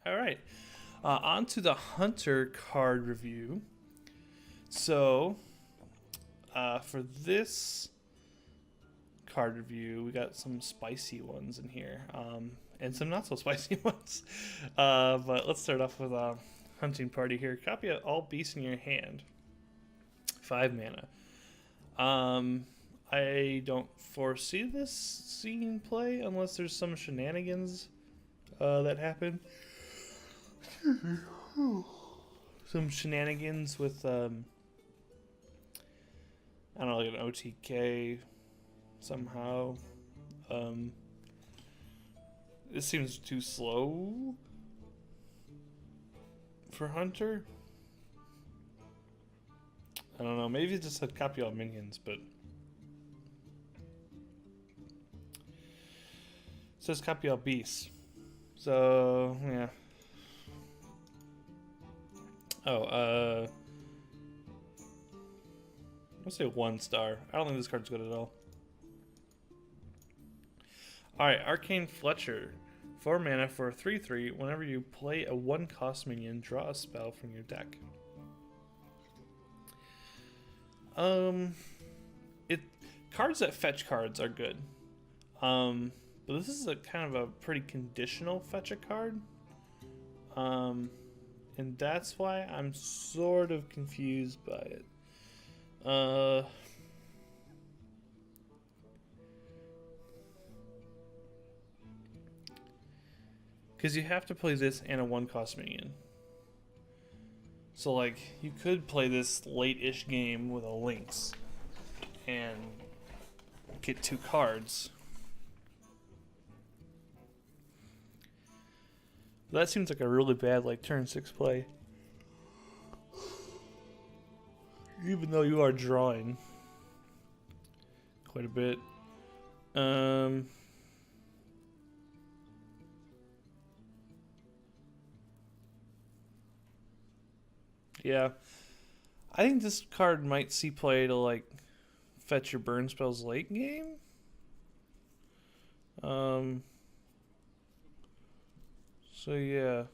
All right, on to the Hunter card review. So, for this card review, we got some spicy ones in here, and some not so spicy ones. But let's start off with Hunting Party here. Copy of all beasts in your hand. 5 mana. I don't foresee this seeing play unless there's some shenanigans that happen. Some shenanigans with I don't know, like an OTK somehow. This seems too slow for Hunter. I don't know, maybe it's just a copy all minions, but it says copy all beasts. So yeah. Oh, I'll say 1 star. I don't think this card's good at all. Alright, Arcane Fletcher. 4 mana for a 3/3. Whenever you play a 1-cost minion, draw a spell from your deck. Cards that fetch cards are good. But this is a kind of a pretty conditional fetch a card. And that's why I'm sort of confused by it. Because you have to play this and a 1-cost minion. So, like, you could play this late-ish game with a Lynx and get 2 cards. That seems like a really bad, like, turn 6 play. Even though you are drawing quite a bit. Yeah. I think this card might see play to, like, fetch your burn spells late game. So yeah.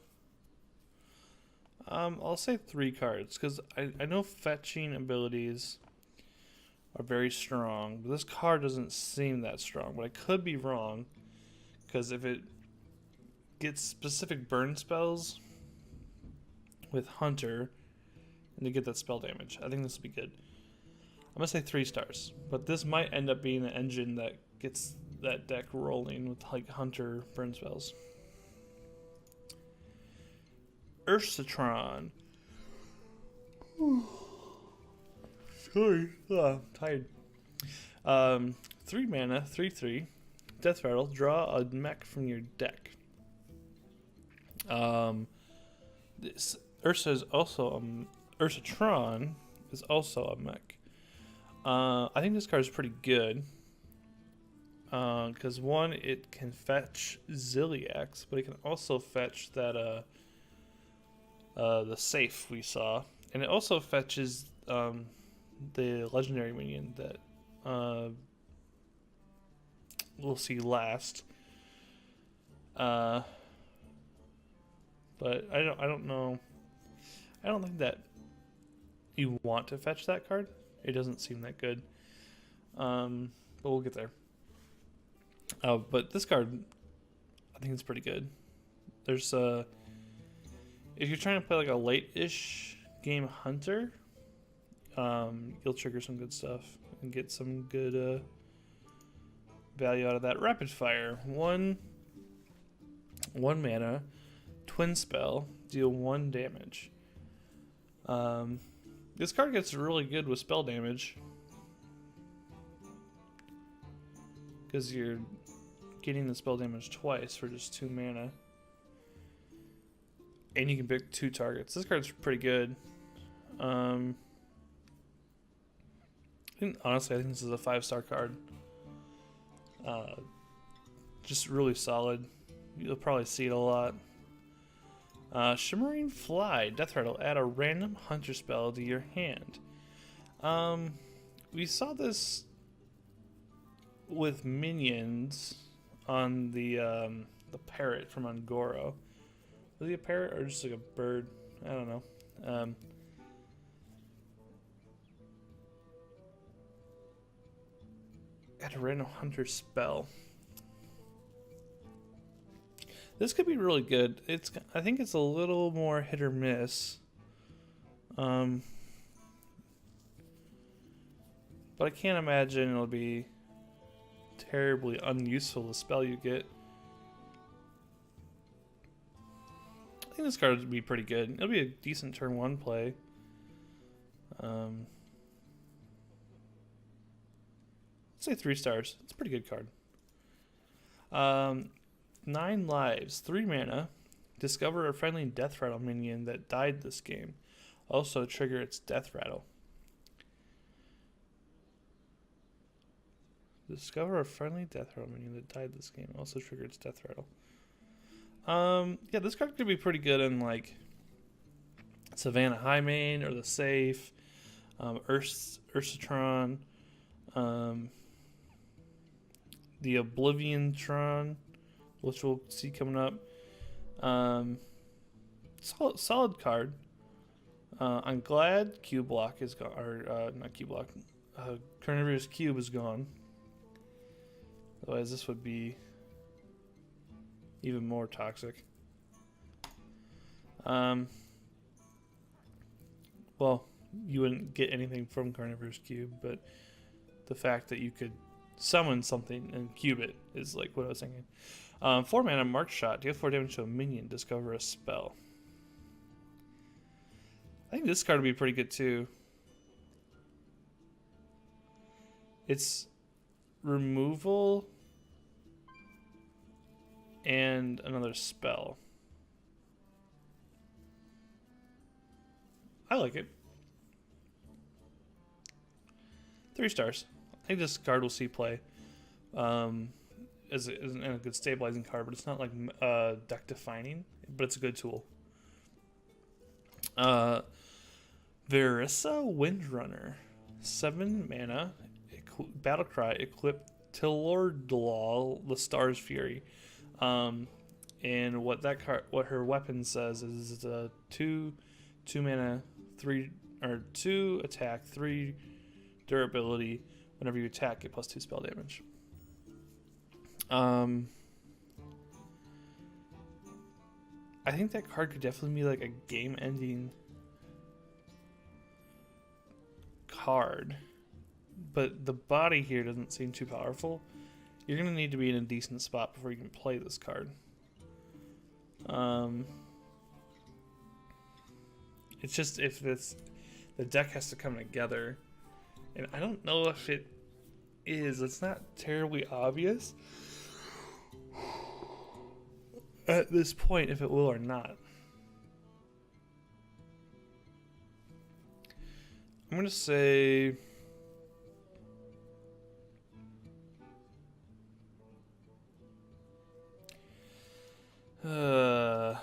I'll say 3 cards, because I know fetching abilities are very strong, but this card doesn't seem that strong. But I could be wrong, because if it gets specific burn spells with Hunter, and to get that spell damage, I think this would be good. I'm going to say 3 stars, but this might end up being the engine that gets that deck rolling with, like, Hunter burn spells. Ursatron. Sorry, I'm tired. 3 mana, 3/3. Death Rattle. Draw a mech from your deck. This Ursa is also Ursatron is also a mech. I think this card is pretty good. Because one, it can fetch Ziliax, but it can also fetch that the safe we saw, and it also fetches the legendary minion that we'll see last. But I don't know. I don't think that you want to fetch that card. It doesn't seem that good. But we'll get there. But this card, I think it's pretty good. There's if you're trying to play like a late-ish game Hunter, you'll trigger some good stuff and get some good value out of that. Rapid Fire. 1 mana, twin spell, deal 1 damage. This card gets really good with spell damage, because you're getting the spell damage twice for just 2 mana. And you can pick 2 targets. This card's pretty good. Honestly, I think this is a 5-star card. Just really solid. You'll probably see it a lot. Shimmering Fly. Death Rattle. Add a random Hunter spell to your hand. We saw this with minions on the parrot from Ungoro. Was he a parrot or just like a bird? I don't know. Add a random hunter spell. This could be really good. I think it's a little more hit or miss. But I can't imagine it'll be terribly unuseful, the spell you get. I think this card would be pretty good. It'll be a decent turn 1 play. Let's say 3 stars. It's a pretty good card. 9 lives, 3 mana. Discover a friendly Death Rattle minion that died this game. Also trigger its Death Rattle. Discover a friendly Death Rattle minion that died this game. Also trigger its Death Rattle. Yeah, this card could be pretty good in like Savannah Highmane or the Safe, Ursatron, the Obliviontron, which we'll see coming up. Solid card. I'm glad Q Block is gone, or not Q Block. Carnivorous Cube is gone. Otherwise, this would be even more toxic. Well, you wouldn't get anything from Carnivorous Cube, but the fact that you could summon something and cube it is like what I was thinking. 4 mana, Mark Shot. Deal 4 damage to a minion. Discover a spell. I think this card would be pretty good too. It's removal and another spell. I like it. 3 stars. I think this card will see play. As a good stabilizing card, but it's not like deck defining, but it's a good tool. Verissa Windrunner, 7 mana, Battlecry, equip Tilordlaw, the Star's Fury. And what her weapon says is 2 mana, 3 or 2 attack, 3 durability. Whenever you attack, get +2 spell damage. I think that card could definitely be like a game-ending card, but the body here doesn't seem too powerful. You're gonna need to be in a decent spot before you can play this card. It's just if the deck has to come together, and I don't know if it is. It's not terribly obvious at this point if it will or not. I'm gonna say what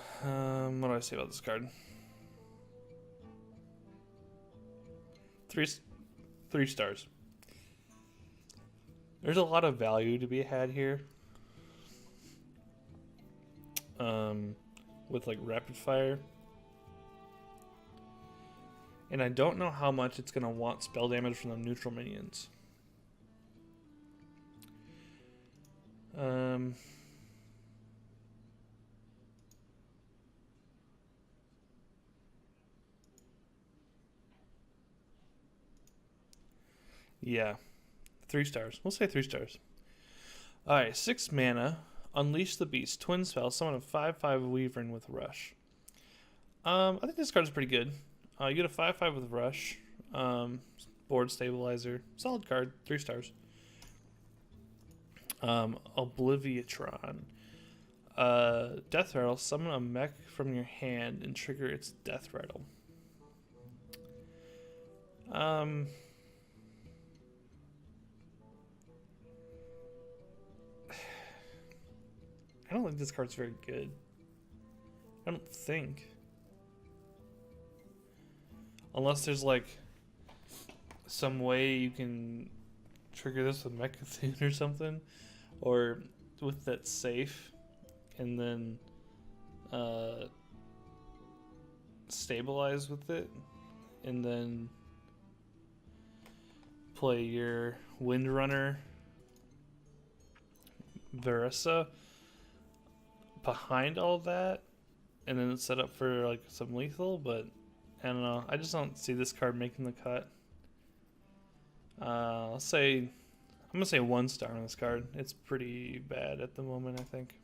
do I say about this card? 3 stars. There's a lot of value to be had here. With like rapid fire. And I don't know how much it's gonna want spell damage from the neutral minions. Yeah. 3 stars. We'll say 3 stars. Alright, 6 mana. Unleash the Beast. Twin spell. Summon a 5/5 Wyvern with Rush. I think this card is pretty good. You get a 5/5 with Rush. Board stabilizer. Solid card. 3 stars. Obliviatron. Death Rattle. Summon a mech from your hand and trigger its Death Rattle. I don't think this card's very good. I don't think. Unless there's like some way you can trigger this with Mecha'thun or something. Or with that safe. And then stabilize with it, and then play your Windrunner Verissa behind all that, and then it's set up for like some lethal, but I don't know. I just don't see this card making the cut. I'm gonna say 1 star on this card. It's pretty bad at the moment, I think.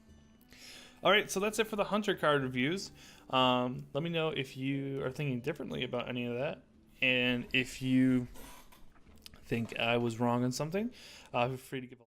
All right, so that's it for the Hunter card reviews. Let me know if you are thinking differently about any of that, and if you think I was wrong on something, feel free to give a